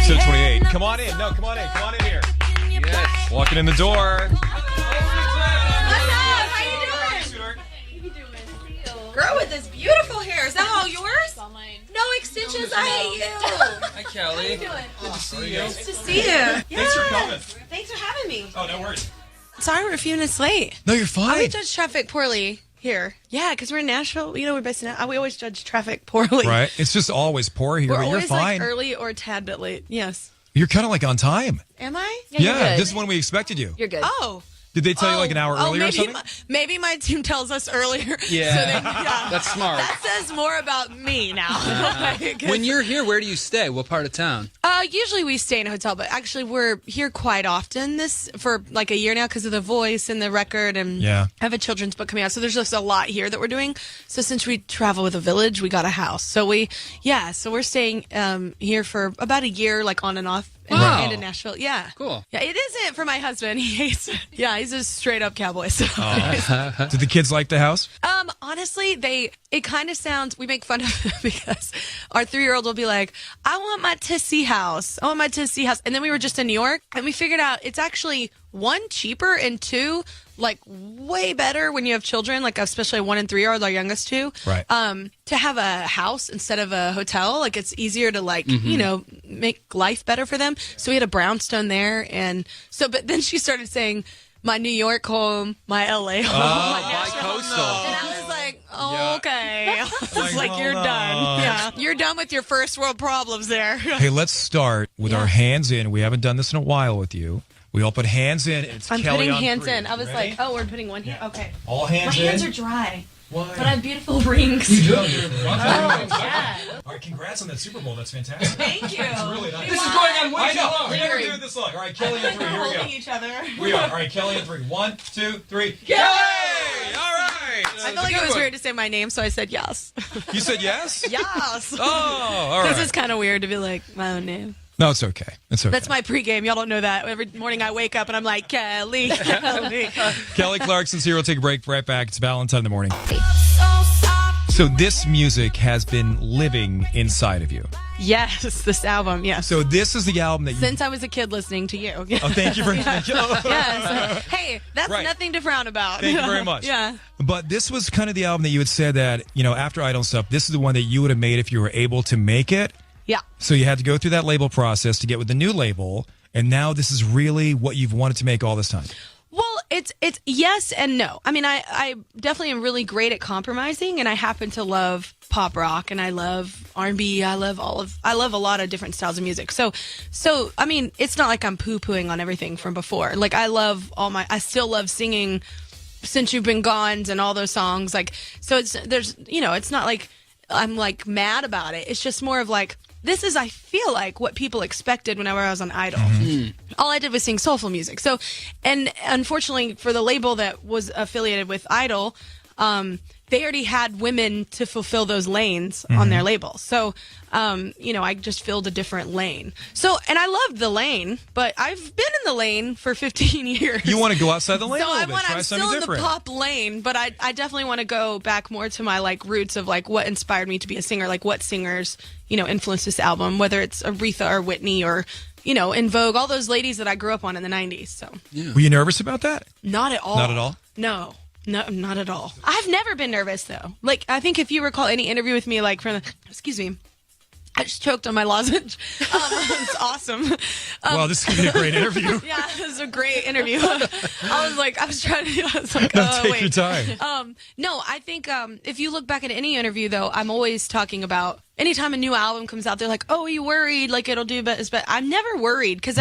Episode 28. Come on in. No, come on in. Come on in here. Yes. Walking in the door. What's up? How you doing? Girl with this beautiful hair. Is that all yours? All mine. No extensions. I hate you. Hi, Kelly. How you doing? Good to see you. Nice to see you. Thanks for coming. Thanks for having me. Oh, no worries. Sorry we're a few minutes late. No, you're I fine. would judge traffic poorly here. Yeah, because we're in Nashville. You know, we're based in. We always judge traffic poorly. Right? It's just always poor here, We're but you're always fine. like early or a tad bit late. Yes. You're kind of like on time. Am I? Yeah, you're good. This is when we expected you. You're good. Oh. Did they tell you like an hour earlier or maybe something? Maybe my team tells us earlier. Yeah. Yeah. That's smart. That says more about me now. When you're here, where do you stay? What part of town? Usually we stay in a hotel, but actually we're here quite often for like a year now because of The Voice and the record, and Yeah. I have a children's book coming out, so there's just a lot here that we're doing. So since we travel with a village, we got a house. So we're staying here for about a year, like on and off. Wow. And in Nashville. Yeah. Cool. Yeah, it isn't for my husband. He hates it. Yeah, he's a straight up cowboy. So. Did the kids like the house? Honestly, it kind of sounds, we make fun of it because our 3-year-old will be like, I want my Tissy house. I want my Tissy house. And then we were just in New York and we figured out it's actually 1, cheaper, and 2, like way better when you have children, like especially 1 and 3-year-old, our youngest 2. Right. To have a house instead of a hotel, like it's easier to make life better for them. So we had a brownstone there, but then she started saying, my New York home, my LA home, my Nashville home. bi-coastal. And I was like, Yeah. okay. I was like, you're hold done. on. Yeah, you're done with your first world problems there. Hey, let's start with our hands in. We haven't done this in a while with you. We all put hands in. It's I'm Kelly putting on hands 3. in. I was Ready? like, oh, we're putting one here. Okay. All My hands hands in. are dry, Why? but I have beautiful rings. You do. Yeah. All right, congrats on that Super Bowl. That's fantastic. Thank you. It's really nice. This is going on way I too know. long. We never do it this long. All right, Kelly on 3. Here we go. Holding each other. We are. All right, Kelly on 3. 1, 2, 3. Kelly! All right. I felt like it was weird to say my name, so I said yes. You said yes? Yes. Oh, all right. This is kind of weird to be like my own name. No, it's okay. It's okay. That's my pregame. Y'all don't know that. Every morning I wake up and I'm like, Kelly, Kelly. Kelly Clarkson's here. We'll take a break. Right back. It's Valentine in the morning. So this music has been living inside of you. Yes, this album, yes. So this is the album that you... Since I was a kid listening to you. Oh, thank you very much. Yes. Hey, that's Right. nothing to frown about. Thank you very much. Yeah. But this was kind of the album that you had said that, after Idol and stuff, this is the one that you would have made if you were able to make it. Yeah. So you had to go through that label process to get with the new label, and now this is really what you've wanted to make all this time. Well, it's yes and no. I mean, I definitely am really great at compromising, and I happen to love pop rock, and I love R&B. I love a lot of different styles of music. So I mean, it's not like I'm poo-pooing on everything from before. Like I still love singing Since You've Been Gone and all those songs. Like, so it's not like I'm like mad about it. It's just more of like, this is, I feel like, what people expected whenever I was on Idol. All I did was sing soulful music. So, and unfortunately for the label that was affiliated with Idol, they already had women to fulfill those lanes on their label. So, I just filled a different lane. So, and I loved the lane, but I've been in the lane for 15 years. You want to go outside the lane So a little bit, try I'm something still in different. the pop lane, but I definitely want to go back more to my like roots of like what inspired me to be a singer, like what singers, influenced this album, whether it's Aretha or Whitney or, In Vogue, all those ladies that I grew up on in the 90s. So Were you nervous about that? not at all. Not at all? No, not at all. I've never been nervous though. Like I think if you recall any interview with me, like excuse me, I just choked on my lozenge. It's awesome. Well, this is going to be a great interview. Yeah, it was a great interview. I was like, Take your time. No, I think if you look back at any interview, though, I'm always talking about anytime a new album comes out, they're like, oh, are you worried? Like, it'll do but I'm never worried because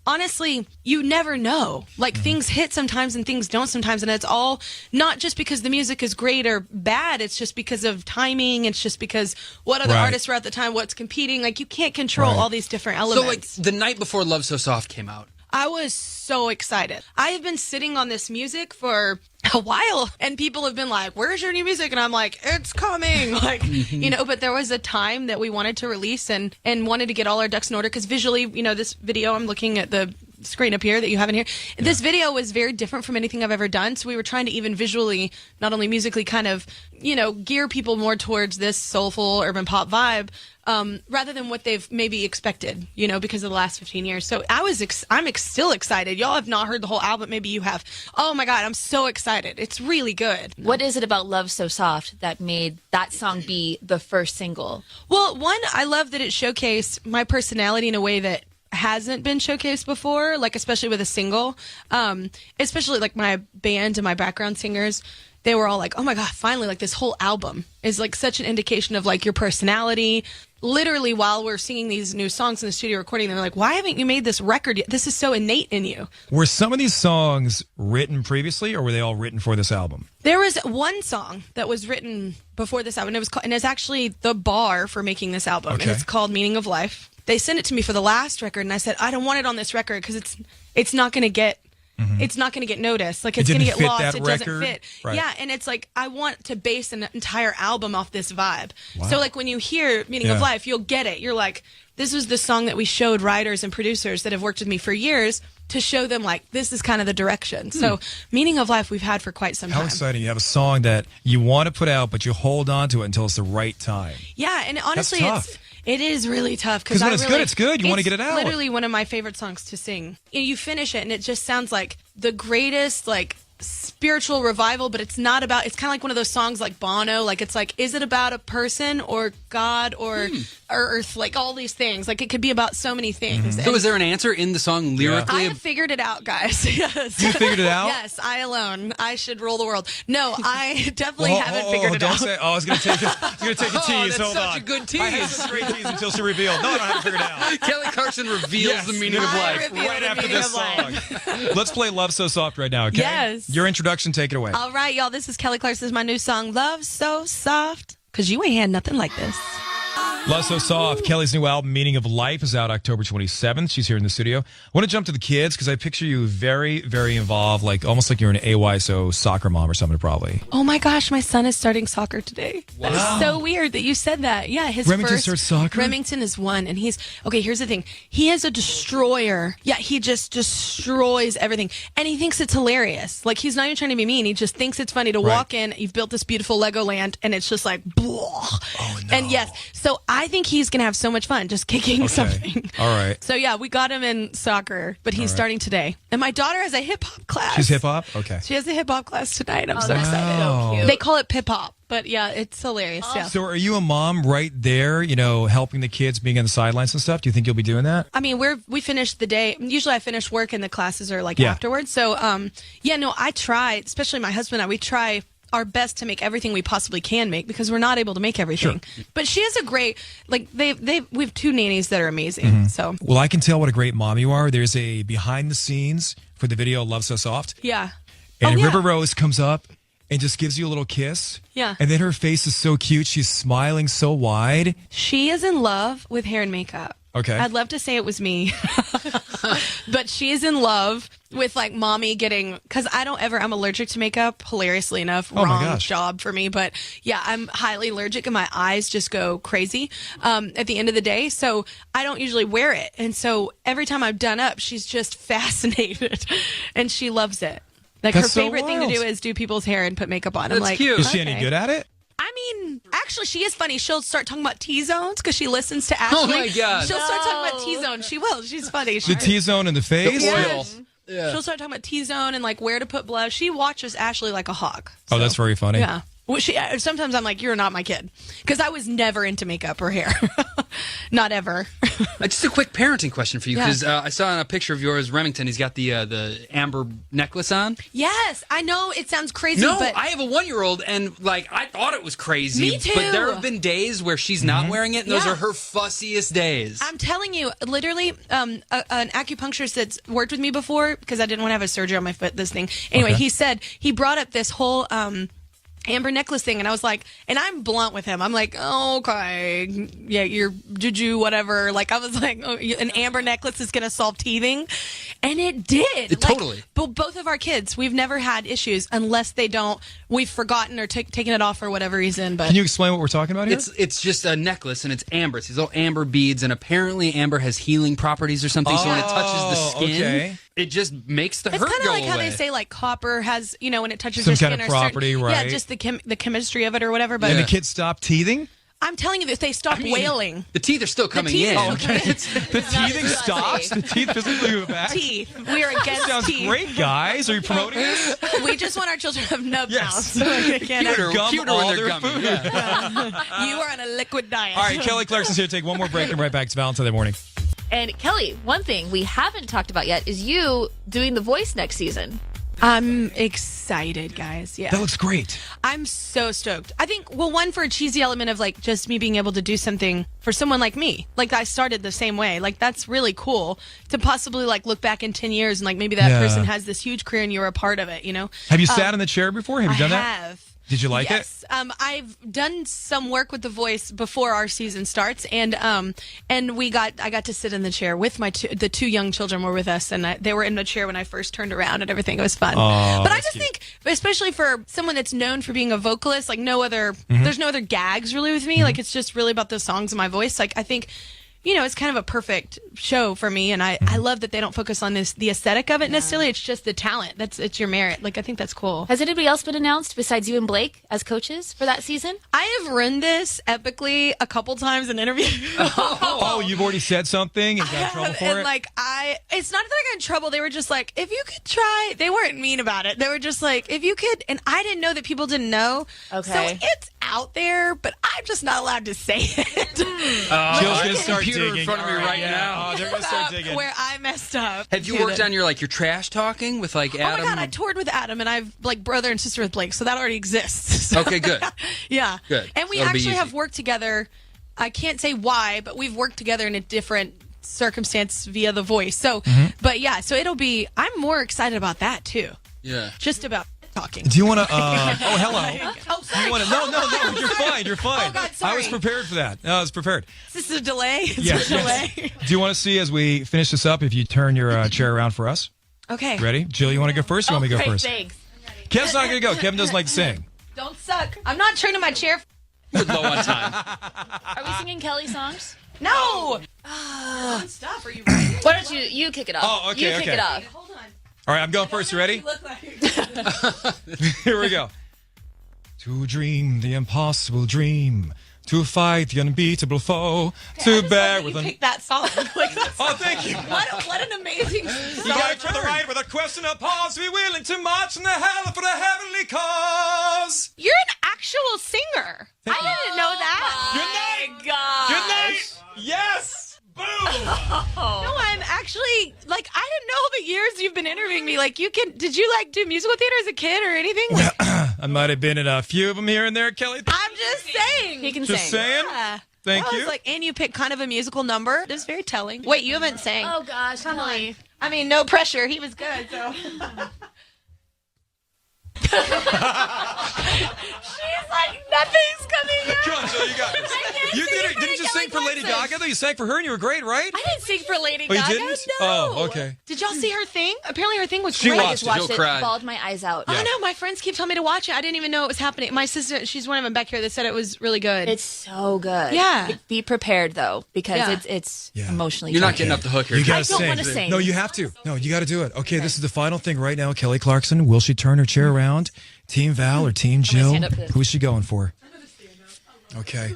honestly, you never know. Like, things hit sometimes and things don't sometimes. And it's all not just because the music is great or bad. It's just because of timing. It's just because what other artists were at the time, what's competing. Like, you can't control all these different elements. So, like, the night before Love So Soft came out, I was so excited. I have been sitting on this music for a while, and people have been like, where's your new music? And I'm like, it's coming. Like, but there was a time that we wanted to release and wanted to get all our ducks in order because visually, this video, I'm looking at the screen up here that you have in here. This video was very different from anything I've ever done. So we were trying to even visually, not only musically, kind of, gear people more towards this soulful urban pop vibe. Rather than what they've maybe expected, because of the last 15 years. So I'm still excited. Y'all have not heard the whole album. Maybe you have. Oh my God, I'm so excited. It's really good. What is it about Love So Soft that made that song be the first single? Well, one, I love that it showcased my personality in a way that hasn't been showcased before, like especially with a single. Especially like my band and my background singers. They were all like, oh my God, finally, like this whole album is like such an indication of like your personality. Literally, while we're singing these new songs in the studio recording, they're like, why haven't you made this record yet? This is so innate in you. Were some of these songs written previously, or were they all written for this album? There was one song that was written before this album, and it's actually the bar for making this album, and it's called Meaning of Life. They sent it to me for the last record, and I said, I don't want it on this record because it's not going to get... It's not going to get noticed. Like, it's going to get lost. It doesn't fit. Right. Yeah, and it's like, I want to base an entire album off this vibe. Wow. So, like, when you hear Meaning of Life, you'll get it. You're like, this was the song that we showed writers and producers that have worked with me for years to show them, like, this is kind of the direction. So, Meaning of Life we've had for quite some time. How exciting. You have a song that you want to put out, but you hold on to it until it's the right time. Yeah, and honestly, That's tough. It is really tough because when it's good, it's good. You want to get it out. It's literally one of my favorite songs to sing. You finish it, and it just sounds like the greatest, like, spiritual revival, but it's not about, it's kind of like one of those songs like Bono, like it's like, is it about a person or God or earth, like all these things, like it could be about so many things. So is there an answer in the song lyrically? I have figured it out, guys. Yes. You figured it out? Yes, I alone. I should rule the world. No, I definitely haven't figured it out. Say, I was going to take a tease. That's Hold such on. a good tease. I had such a great tease until she revealed. No, I don't have to figure it out. Kelly Clarkson reveals the meaning of life. Right after this song. Let's play Love So Soft right now, okay? Yes. Your introduction, take it away. All right, y'all. This is Kelly Clarkson's my new song, Love So Soft. Because you ain't had nothing like this. Love So Soft. Kelly's new album, Meaning of Life, is out October 27th. She's here in the studio. I want to jump to the kids because I picture you very, very involved, like almost like you're an AYSO soccer mom or something, probably. Oh my gosh, my son is starting soccer today. Wow. That is so weird that you said that. Yeah, his Remington first starts soccer? Remington is 1, and here's the thing. He is a destroyer. Yeah, he just destroys everything, and he thinks it's hilarious. Like, he's not even trying to be mean. He just thinks it's funny to walk in. You've built this beautiful Legoland, and it's just like, blah. Oh no. And yes, so I think he's gonna have so much fun just kicking something. All right. So yeah, we got him in soccer, but he's starting today. And my daughter has a hip hop class. She's hip hop? Okay. She has a hip hop class tonight. I'm so that's excited. so cute. They call it pip hop, but yeah, it's hilarious. Yeah. So are you a mom right there, helping the kids, being on the sidelines and stuff? Do you think you'll be doing that? I mean, we finish the day. Usually I finish work and the classes are like afterwards. So, I try, especially my husband and I, we try our best to make everything we possibly can make because we're not able to make everything. Sure. But she has a great, like, we have 2 nannies that are amazing. So, well, I can tell what a great mom you are. There's a behind the scenes for the video Love So Soft. yeah. And River Rose comes up and just gives you a little kiss. Yeah. And then her face is so cute. She's smiling so wide. She is in love with hair and makeup. Okay. I'd love to say it was me, but she is in love with like mommy getting, because I'm allergic to makeup, hilariously enough. Oh my Wrong gosh. job for me. But yeah, I'm highly allergic and my eyes just go crazy at the end of the day. So I don't usually wear it. And so every time I've done up, she's just fascinated and she loves it. Like, That's her so favorite thing to wild. do is do people's hair and put makeup on. I'm That's like, cute. Is she any good at it? I mean, actually, she is funny. She'll start talking about T-zones because she listens to Ashley. Oh, my God. She'll start talking about T-zones. She will. She's funny. The T-zone in the face? The Yeah. oil. Yeah. She'll start talking about T-zone and like where to put blush. She watches Ashley like a hawk. Oh, that's very funny. Yeah. Well, sometimes I'm like, you're not my kid. Because I was never into makeup or hair. Not ever. Just a quick parenting question for you, Yeah. because I saw in a picture of yours, Remington, he's got the amber necklace on. Yes, I know it sounds crazy, No, but I have a 1-year-old, and like I thought it was crazy. Me too. But there have been days where she's not wearing it, and those Yeah. are her fussiest days. I'm telling you, literally, an acupuncturist that's worked with me before, because I didn't want to have a surgery on my foot, this thing. Anyway, Okay. he said, he brought up this whole Amber necklace thing, and I was like, and I'm blunt with him. I'm like, oh, okay, yeah, you're juju, whatever. Like, I was like, oh, an amber necklace is gonna solve teething, and it did. Totally. Both of our kids, we've never had issues unless we've forgotten or taken it off for whatever reason. But Can you explain what we're talking about here? It's just a necklace, and it's amber. It's these little amber beads, and apparently amber has healing properties or something. So when it touches the skin, it just makes the hurt go away. It's kind of like how they say like copper has, when it touches Some your skin kind of or property, certain, right? Yeah, just the chemistry of it or whatever. But And the kids stop teething? I'm telling you that they stopped wailing. The teeth are still coming teeth in. are Okay. The teething stops? The teeth physically move back? Teeth. We are against Sounds teeth. great, guys. Are you promoting this? We just want our children to have nub Yes. mouths. So they can't Cuter, Gum cuter all when they're their gummy. food. Yeah. You are on a liquid diet. All right, Kelly Clarkson's here to take one more break and right back. It's Valentine's morning. And Kelly, one thing we haven't talked about yet is you doing The Voice next season. I'm excited, guys. Yeah. That looks great. I'm so stoked. I think, one, for a cheesy element of like just me being able to do something for someone like me. Like I started the same way. Like that's really cool to possibly like look back in 10 years and like maybe that person has this huge career and you were a part of it, Have you sat in the chair before? Have you done I that? have. Did you like Yes. I've done some work with The Voice before our season starts, and I got to sit in the chair with the two young children were with us, and they were in the chair when I first turned around and everything. It was fun. But I just think, especially for someone that's known for being a vocalist, like there's no other gags really with me. Like it's just really about the songs and my voice. Like I think. It's kind of a perfect show for me, and I love that they don't focus on the aesthetic of it necessarily. It's just the talent. It's your merit. Like I think that's cool. Has anybody else been announced besides you and Blake as coaches for that season? I have run this epically a couple times in interviews. Oh, you've already said something and got in trouble for and it? It's not that I got in trouble. They were just like, if you could try. They weren't mean about it. They were just like, if you could. And I didn't know that people didn't know. Okay. So it's out there, but I'm just not allowed to say it. Jill's going to start computer digging. in front of me All right now. Oh, they're going to start digging. Where I messed up. Have you worked on your trash talking with like Oh my Adam? God, I toured with Adam, and I've like brother and sister with Blake, so that already exists. So, Okay, good. Yeah. Good. And we That'll be actually easy. have worked together. I can't say why, but we've worked together in a different circumstance via The Voice. So, but yeah, so I'm more excited about that too. Yeah. Just about talking. Do you want to? Oh, hello. Oh, sorry. You want to? No. You're fine. You're fine. Oh, God, sorry. I was prepared for that. No, I was prepared. Is this a delay? Is Yes. there a delay? Do you want to see as we finish this up if you turn your chair around for us? Okay. Ready? Jill, you want to go first? Or you want me to go great, first? thanks. Kevin's not going to go. Kevin doesn't like to sing. Don't suck. I'm not turning my chair. Low on time. Are we singing Kelly songs? No. Stop. Are you ready? Why don't you kick it off? Oh, okay, You kick okay. it off. Hold on. All right, I'm going first. You ready? You look like. Here we go. To dream the impossible dream, to fight the unbeatable foe, to bear with you an... picked that song. Like, that's Oh, thank you. what an amazing song. You fight for the right without question or pause, be willing to march in the hell for the heavenly cause. You're an actual singer. I didn't know that. Good night. God. Good night. Yes. Boom. No, I'm actually like I didn't know the years you've been interviewing me. Like did you like do musical theater as a kid or anything? Like, I might have been in a few of them here and there, Kelly. I'm just saying. He can Just sing. saying. Yeah. Thank I you. was like, and you picked kind of a musical number. That's very telling. Wait, you haven't sang. Oh gosh, Kelly. I mean, no pressure. He was good, so. She's like, nothing's coming out. Come on, Jill, you got this. can't You sing did it. for Didn't you sing for Lady Clarkson. Gaga though? You sang for her and you were great, right? I didn't sing for Lady Oh, you Gaga. didn't? No. Oh, okay. Did y'all see her thing? Apparently her thing was She great. I watched just it. watched Jill it, cried. bawled my eyes out. Oh no, my friends keep telling me to watch it. I didn't even know it was happening. My sister, she's one of them back here that said it was really good. It's so good. Yeah. Be prepared though, because Yeah. it's Yeah. emotionally. You're not charged. getting up the hook here. You gotta I don't sing. wanna sing. No, you have to. No, you got to do it. Okay, this is the final thing right now. Kelly Clarkson. Will she turn her chair around? Team Val or Team Jill? stand up for this. Who is she going for? Okay.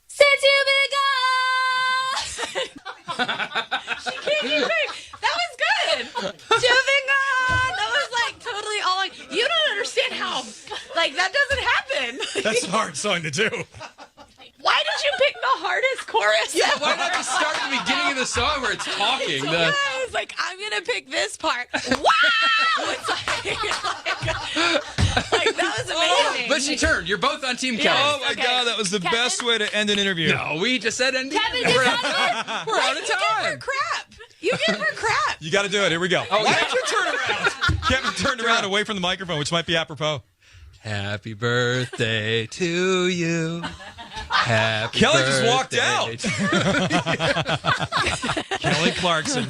Since you've been gone. She can't keep going. That was good. Moving on. That was like totally all like, you don't understand how, like, that doesn't happen. That's a hard song to do. Why did you pick the hardest chorus? Yeah, why not just start at the beginning of the song where it's talking? Yeah, I was like, I'm gonna pick this part. Wow! It's like that was amazing. But she turned. You're both on Team Kelly. Oh my Okay. God, that was the Kevin? best way to end an interview. No, we just said ending. Kevin, We're get out out we're out of You give her time. crap. You give her crap. You got to do it. Here we go. Oh, Why yeah. don't you turn around? Kevin turned around away from the microphone, which might be apropos. Happy birthday to you. Happy Kelly just walked birthday out. to you. Kelly Clarkson.